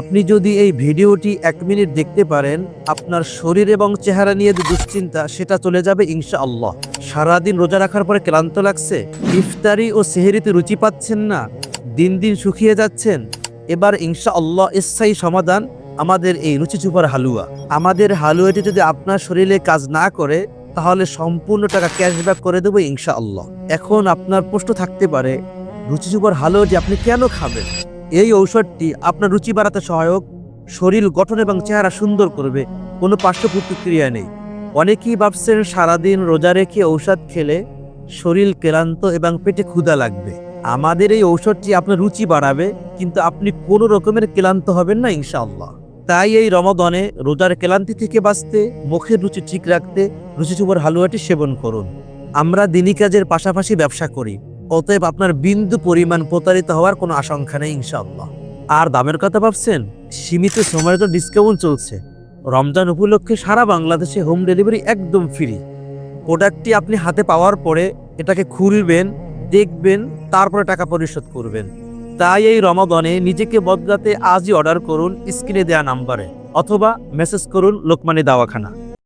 আপনি যদি এই ভিডিওটি 1 মিনিট দেখতে পারেন, আপনার শরীর এবং চেহারা নিয়ে যে দুশ্চিন্তা সেটা চলে যাবে ইনশাআল্লাহ। সারাদিন রোজা রাখার পরে ক্লান্ত লাগছে, ইফতারি ও সেহরিতে রুচি পাচ্ছেন না, দিন দিন শুকিয়ে যাচ্ছেন, এবার ইনশাআল্লাহ স্থায়ী সমাধান আমাদের এই রুচি চুপার হালুয়া। আমাদের হালুয়াটি যদি আপনার শরীরে কাজ না করে তাহলে সম্পূর্ণ টাকা ক্যাশব্যাক করে দেবো ইনশাআল্লাহ। এখন আপনার প্রশ্ন থাকতে পারে, রুচি চুপার হালুয়াটি আপনি কেন খাবেন? এই ঔষধটি আপনার রুচি বাড়াতে সহায়ক, শরীর গঠন এবং চেহারা সুন্দর করবে, কোনো পার্শ্ব প্রতিক্রিয়া নেই। অনেকেই ভাবছেন সারাদিন রোজা রেখে ঔষধ খেলে শরীর ক্লান্ত এবং পেটে ক্ষুধা লাগবে। আমাদের এই ঔষধটি আপনার রুচি বাড়াবে, কিন্তু আপনি কোনো রকমের ক্লান্ত হবেন না ইনশাআল্লাহ। তাই এই রমাদানে রোজার ক্লান্তি থেকে বাঁচতে, মুখের রুচি ঠিক রাখতে রুচি চুপার হালুয়াটি সেবন করুন। আমরা দিনী কাজের পাশাপাশি ব্যবসা করি, অতএব আপনার বিন্দু পরিমাণ প্রতারিত হওয়ার কোনো আশঙ্কা নেই ইনশাআল্লাহ। আর দামের কথা ভাবছেন? সীমিত সময়ের জন্য ডিসকাউন্ট চলছে। রমজান উপলক্ষে সারা বাংলাদেশে হোম ডেলিভারি একদম ফ্রি। প্রোডাক্টটি আপনি হাতে পাওয়ার পরে এটাকে খুলবেন, দেখবেন, তারপরে টাকা পরিশোধ করবেন। তাই এই রমাদানে নিজেকে বদলাতে আজই অর্ডার করুন স্ক্রিনে দেওয়া নাম্বারে, অথবা মেসেজ করুন লোকমানি দাওয়াখানা।